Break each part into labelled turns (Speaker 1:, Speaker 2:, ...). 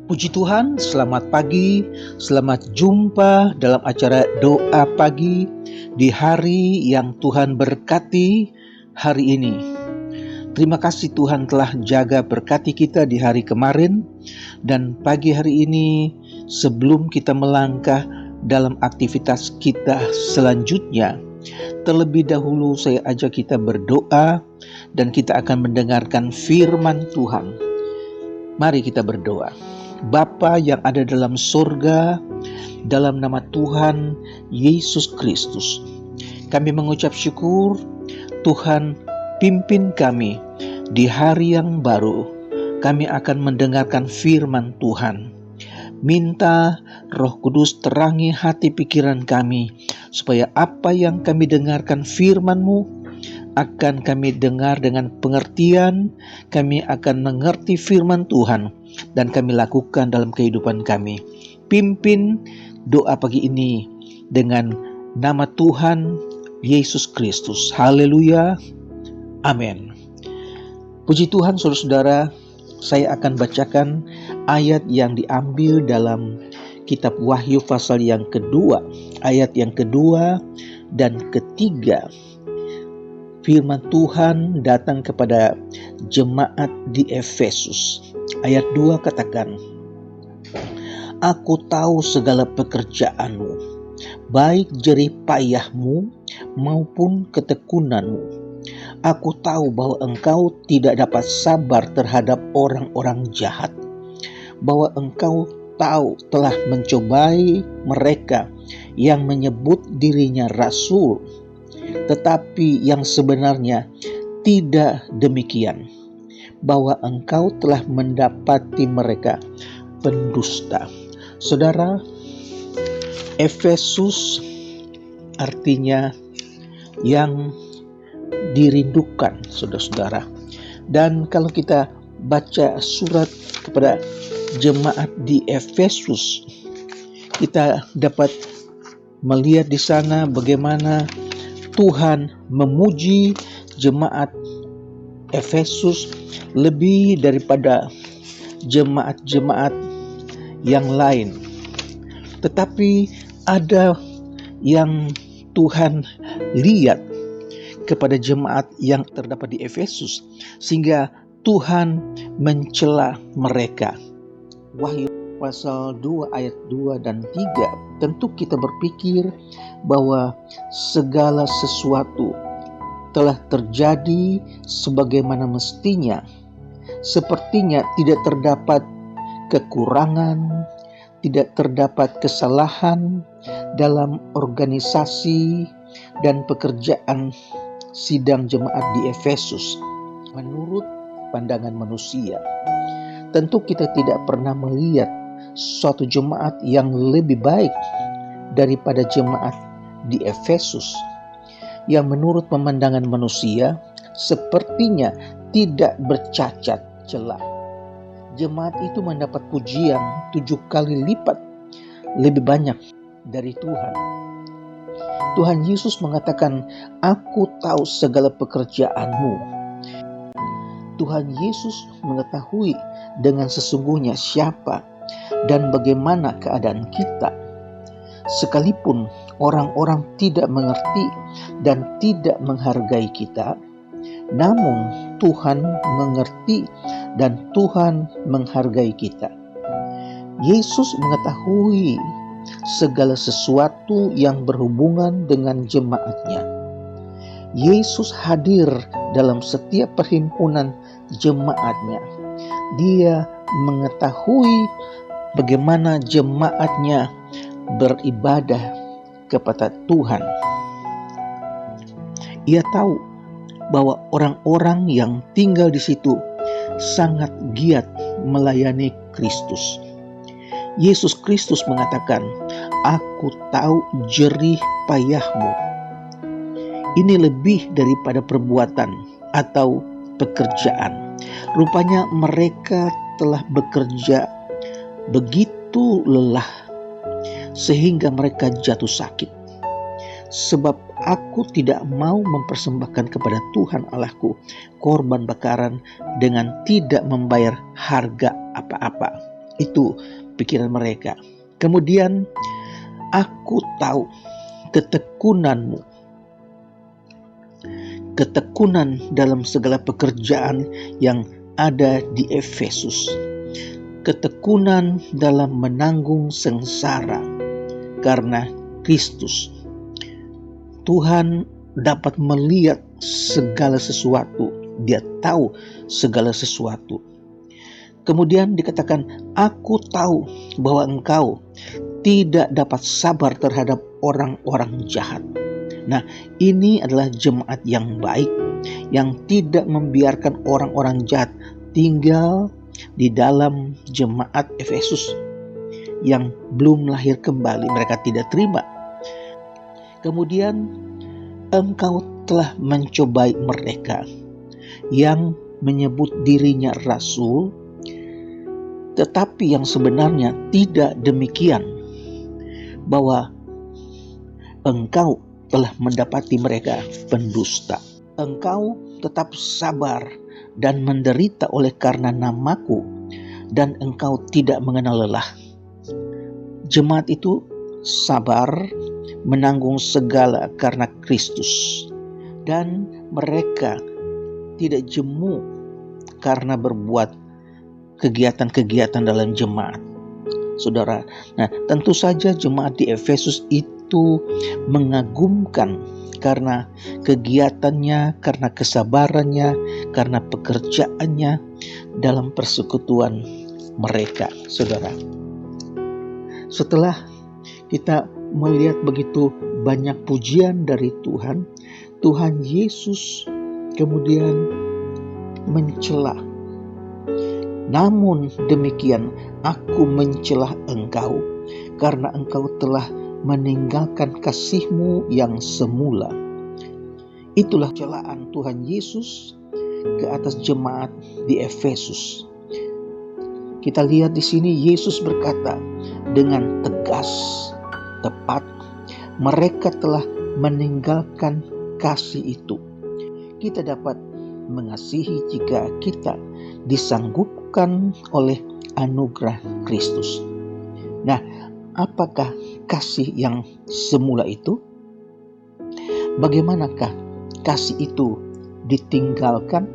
Speaker 1: Puji Tuhan, selamat pagi, selamat jumpa dalam acara doa pagi di hari yang Tuhan berkati hari ini. Terima kasih Tuhan telah jaga berkati kita di hari kemarin dan pagi hari ini sebelum kita melangkah dalam aktivitas kita selanjutnya. Terlebih dahulu saya ajak kita berdoa dan kita akan mendengarkan firman Tuhan. Mari kita berdoa. Bapa yang ada dalam surga, dalam nama Tuhan Yesus Kristus, kami mengucap syukur Tuhan pimpin kami di hari yang baru. Kami akan mendengarkan firman Tuhan. Minta Roh Kudus terangi hati pikiran kami, supaya apa yang kami dengarkan firman-Mu akan kami dengar dengan pengertian, kami akan mengerti firman Tuhan, dan kami lakukan dalam kehidupan kami. Pimpin doa pagi ini dengan nama Tuhan Yesus Kristus. Haleluya. Amin. Puji Tuhan, saudara-saudara, saya akan bacakan ayat yang diambil dalam kitab Wahyu pasal yang kedua, ayat yang kedua dan ketiga. Firman Tuhan datang kepada jemaat di Efesus. Ayat 2 katakan, "Aku tahu segala pekerjaanmu, baik jerih payahmu maupun ketekunanmu. Aku tahu bahwa engkau tidak dapat sabar terhadap orang-orang jahat, bahwa engkau tahu telah mencobai mereka yang menyebut dirinya rasul, tetapi yang sebenarnya tidak demikian, bahwa engkau telah mendapati mereka pendusta." Saudara, Efesus artinya yang dirindukan, saudara-saudara. Dan kalau kita baca surat kepada jemaat di Efesus, kita dapat melihat di sana bagaimana Tuhan memuji jemaat Efesus lebih daripada jemaat-jemaat yang lain. Tetapi ada yang Tuhan lihat kepada jemaat yang terdapat di Efesus, sehingga Tuhan mencela mereka. Wahyu pasal 2 ayat 2 dan 3, tentu kita berpikir bahwa segala sesuatu telah terjadi sebagaimana mestinya. Sepertinya tidak terdapat kekurangan, tidak terdapat kesalahan dalam organisasi dan pekerjaan sidang jemaat di Efesus menurut pandangan manusia. Tentu kita tidak pernah melihat suatu jemaat yang lebih baik daripada jemaat di Efesus, yang menurut pemandangan manusia sepertinya tidak bercacat celah. Jemaat itu mendapat pujian 7 kali lipat lebih banyak dari Tuhan. Tuhan Yesus mengatakan, "Aku tahu segala pekerjaanmu." Tuhan Yesus mengetahui dengan sesungguhnya siapa dan bagaimana keadaan kita. Sekalipun orang-orang tidak mengerti dan tidak menghargai kita, namun Tuhan mengerti dan Tuhan menghargai kita. Yesus mengetahui segala sesuatu yang berhubungan dengan jemaatnya. Yesus hadir dalam setiap perhimpunan jemaatnya. Dia mengetahui bagaimana jemaatnya beribadah kepada Tuhan. Ia tahu bahwa orang-orang yang tinggal di situ sangat giat melayani Kristus. Yesus Kristus mengatakan, "Aku tahu jerih payahmu." Ini lebih daripada perbuatan atau pekerjaan. Rupanya mereka telah bekerja begitu lelah sehingga mereka jatuh sakit. Sebab aku tidak mau mempersembahkan kepada Tuhan Allahku korban bakaran dengan tidak membayar harga apa-apa. Itu pikiran mereka. Kemudian, aku tahu ketekunanmu, ketekunan dalam segala pekerjaan yang ada di Efesus, ketekunan dalam menanggung sengsara karena Kristus. Tuhan dapat melihat segala sesuatu, Dia tahu segala sesuatu. Kemudian dikatakan, aku tahu bahwa engkau tidak dapat sabar terhadap orang-orang jahat. Nah, ini adalah jemaat yang baik, yang tidak membiarkan orang-orang jahat tinggal di dalam jemaat Efesus yang belum lahir kembali. Mereka tidak terima. Kemudian, engkau telah mencobai mereka yang menyebut dirinya rasul, tetapi yang sebenarnya tidak demikian, bahwa engkau telah mendapati mereka pendusta. Engkau tetap sabar dan menderita oleh karena namaku, dan engkau tidak mengenal lelah. Jemaat itu sabar menanggung segala karena Kristus, dan mereka tidak jemu karena berbuat kegiatan-kegiatan dalam jemaat. Saudara, nah tentu saja jemaat di Efesus itu mengagumkan karena kegiatannya, karena kesabarannya, karena pekerjaannya dalam persekutuan mereka, saudara. Setelah kita melihat begitu banyak pujian dari Tuhan, Tuhan Yesus kemudian mencela. Namun demikian, aku mencela engkau karena engkau telah meninggalkan kasih-Mu yang semula. Itulah celaan Tuhan Yesus ke atas jemaat di Efesus. Kita lihat di sini Yesus berkata dengan tegas, tepat, mereka telah meninggalkan kasih itu. Kita dapat mengasihi jika kita disanggupkan oleh anugerah Kristus. Nah, apakah kasih yang semula itu? Bagaimanakah kasih itu ditinggalkan?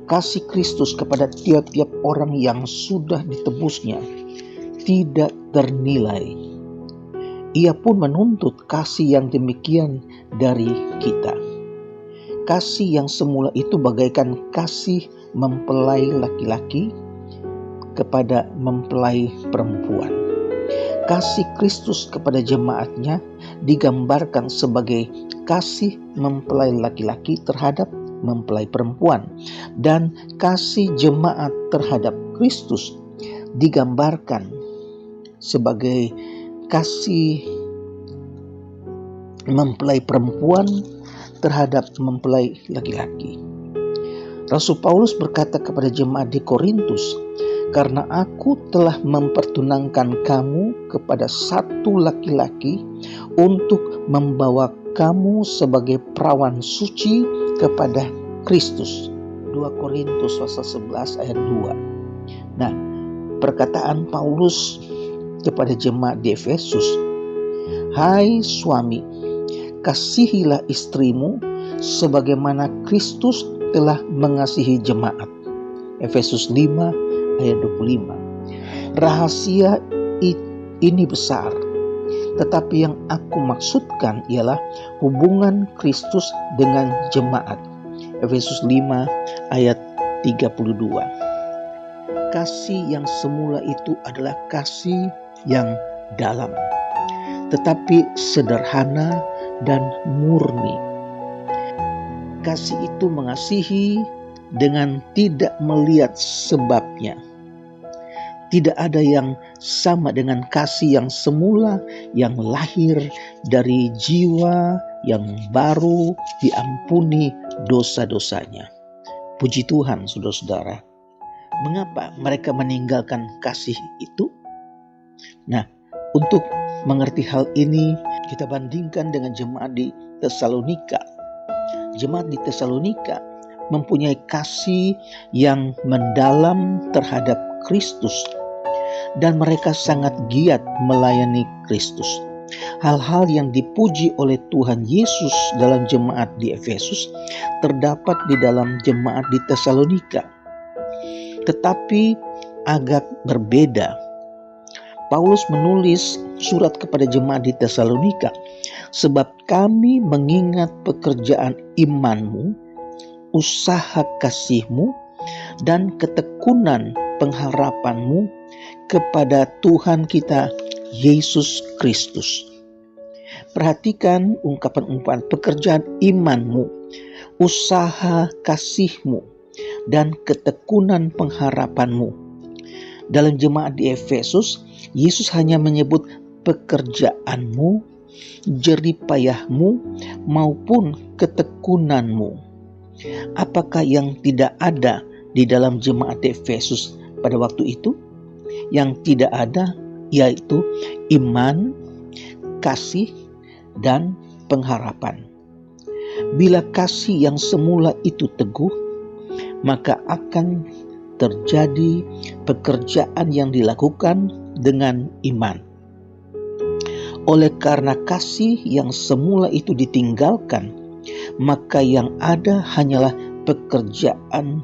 Speaker 1: Kasih Kristus kepada tiap-tiap orang yang sudah ditebusnya tidak ternilai. Ia pun menuntut kasih yang demikian dari kita. Kasih yang semula itu bagaikan kasih mempelai laki-laki kepada mempelai perempuan. Kasih Kristus kepada jemaatnya digambarkan sebagai kasih mempelai laki-laki terhadap mempelai perempuan, dan kasih jemaat terhadap Kristus digambarkan sebagai kasih mempelai perempuan terhadap mempelai laki-laki. Rasul Paulus berkata kepada jemaat di Korintus, karena aku telah mempertunangkan kamu kepada satu laki-laki untuk membawa kamu sebagai perawan suci kepada Kristus. 2 Korintus pasal 11 ayat 2. Nah, perkataan Paulus kepada jemaat di Efesus, hai suami, kasihilah istrimu sebagaimana Kristus telah mengasihi jemaat. Efesus 5 ayat 25. Rahasia ini besar, tetapi yang aku maksudkan ialah hubungan Kristus dengan jemaat. Efesus 5 ayat 32. Kasih yang semula itu adalah kasih yang dalam, tetapi sederhana dan murni. Kasih itu mengasihi dengan tidak melihat sebabnya. Tidak ada yang sama dengan kasih yang semula, yang lahir dari jiwa yang baru diampuni dosa-dosanya. Puji Tuhan, saudara-saudara. Mengapa mereka meninggalkan kasih itu? Nah, untuk mengerti hal ini, kita bandingkan dengan jemaat di Tesalonika. Jemaat di Tesalonika mempunyai kasih yang mendalam terhadap Kristus dan mereka sangat giat melayani Kristus. Hal-hal yang dipuji oleh Tuhan Yesus dalam jemaat di Efesus terdapat di dalam jemaat di Tesalonika, tetapi agak berbeda. Paulus menulis surat kepada jemaat di Tesalonika, sebab kami mengingat pekerjaan imanmu, usaha kasihmu, dan ketekunan pengharapanmu kepada Tuhan kita Yesus Kristus. Perhatikan ungkapan-ungkapan pekerjaan imanmu, usaha kasihmu, dan ketekunan pengharapanmu. Dalam jemaat di Efesus, Yesus hanya menyebut pekerjaanmu, jerih payahmu, maupun ketekunanmu. Apakah yang tidak ada di dalam jemaat di Efesus pada waktu itu? Yang tidak ada yaitu iman, kasih, dan pengharapan. Bila kasih yang semula itu teguh, maka akan terjadi pekerjaan yang dilakukan dengan iman. Oleh karena kasih yang semula itu ditinggalkan, maka yang ada hanyalah pekerjaan.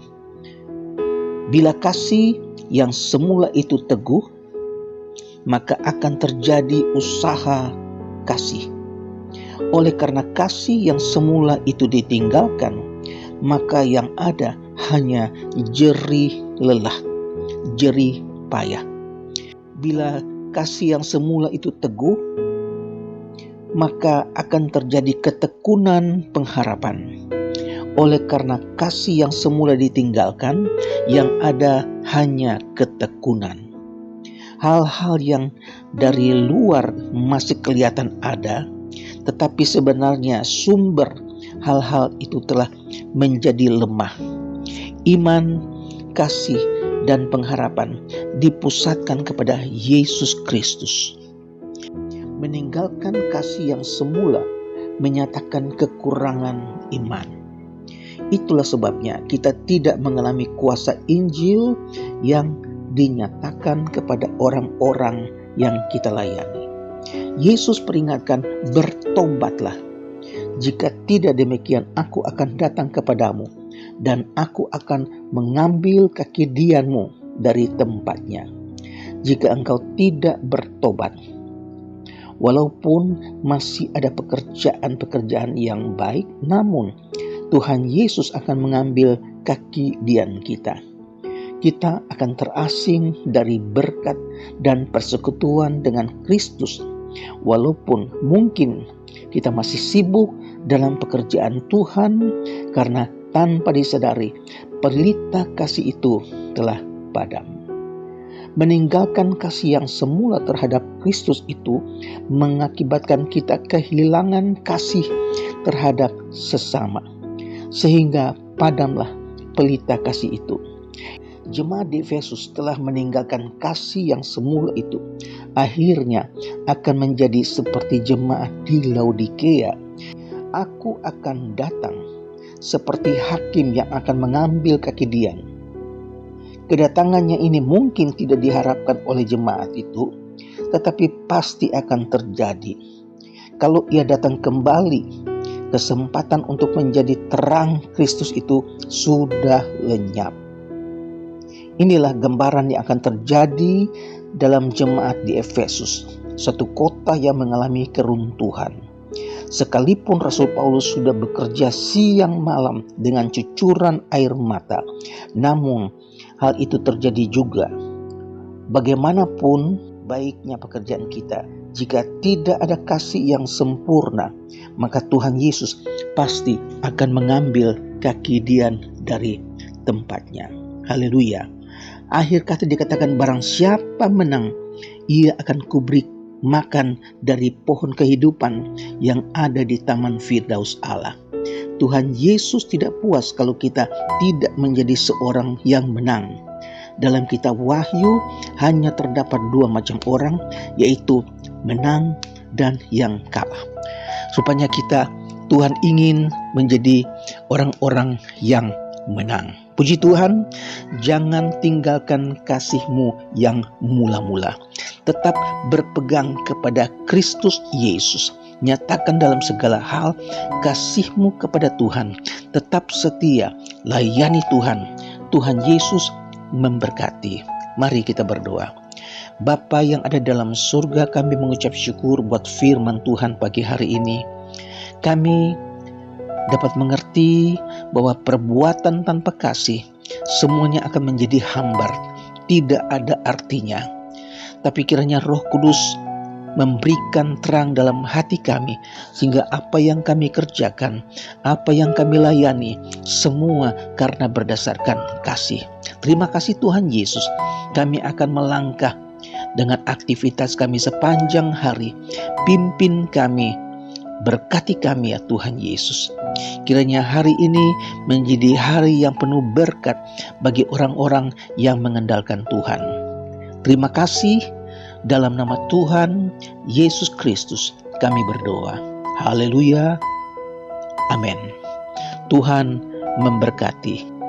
Speaker 1: Bila kasih yang semula itu teguh, maka akan terjadi usaha kasih. Oleh karena kasih yang semula itu ditinggalkan, maka yang ada hanya jerih lelah, jerih payah. Bila kasih yang semula itu teguh, maka akan terjadi ketekunan pengharapan. Oleh karena kasih yang semula ditinggalkan, yang ada hanya ketekunan. Hal-hal yang dari luar masih kelihatan ada, tetapi sebenarnya sumber hal-hal itu telah menjadi lemah. Iman, kasih, dan pengharapan dipusatkan kepada Yesus Kristus. Meninggalkan kasih yang semula menyatakan kekurangan iman. Itulah sebabnya kita tidak mengalami kuasa Injil yang dinyatakan kepada orang-orang yang kita layani. Yesus peringatkan, bertobatlah. Jika tidak demikian, aku akan datang kepadamu dan aku akan mengambil kaki dianmu dari tempatnya. Jika engkau tidak bertobat, walaupun masih ada pekerjaan-pekerjaan yang baik, namun Tuhan Yesus akan mengambil kaki dian kita. Kita akan terasing dari berkat dan persekutuan dengan Kristus, walaupun mungkin kita masih sibuk dalam pekerjaan Tuhan, karena tanpa disadari pelita kasih itu telah padam. Meninggalkan kasih yang semula terhadap Kristus itu mengakibatkan kita kehilangan kasih terhadap sesama, sehingga padamlah pelita kasih itu. Jemaat di Efesus telah meninggalkan kasih yang semula itu. Akhirnya akan menjadi seperti jemaat di Laodikea. Aku akan datang seperti hakim yang akan mengambil kaki dian. Kedatangannya ini mungkin tidak diharapkan oleh jemaat itu, tetapi pasti akan terjadi. Kalau ia datang kembali, kesempatan untuk menjadi terang Kristus itu sudah lenyap. Inilah gambaran yang akan terjadi dalam jemaat di Efesus, suatu kota yang mengalami keruntuhan. Sekalipun Rasul Paulus sudah bekerja siang malam dengan cucuran air mata, namun hal itu terjadi juga. Bagaimanapun baiknya pekerjaan kita, jika tidak ada kasih yang sempurna, maka Tuhan Yesus pasti akan mengambil kaki dian dari tempatnya. Haleluya. Akhir kata dikatakan, barang siapa menang, ia akan kuberi makan dari pohon kehidupan yang ada di taman Firdaus Allah. Tuhan Yesus tidak puas kalau kita tidak menjadi seorang yang menang. Dalam kitab Wahyu hanya terdapat dua macam orang, yaitu menang dan yang kalah. Rupanya Tuhan ingin menjadi orang-orang yang menang. Puji Tuhan, jangan tinggalkan kasih-Mu yang mula-mula. Tetap berpegang kepada Kristus Yesus. Nyatakan dalam segala hal kasih-Mu kepada Tuhan. Tetap setia, layani Tuhan. Tuhan Yesus memberkati. Mari kita berdoa. Bapa yang ada dalam surga, kami mengucap syukur buat firman Tuhan pagi hari ini. Kami dapat mengerti bahwa perbuatan tanpa kasih semuanya akan menjadi hambar, tidak ada artinya. Tapi kiranya Roh Kudus memberikan terang dalam hati kami, sehingga apa yang kami kerjakan, apa yang kami layani, semua karena berdasarkan kasih. Terima kasih Tuhan Yesus, kami akan melangkah dengan aktivitas kami sepanjang hari. Pimpin kami, berkati kami ya Tuhan Yesus. Kiranya hari ini menjadi hari yang penuh berkat bagi orang-orang yang mengandalkan Tuhan. Terima kasih, dalam nama Tuhan Yesus Kristus kami berdoa. Haleluya. Amin. Tuhan memberkati.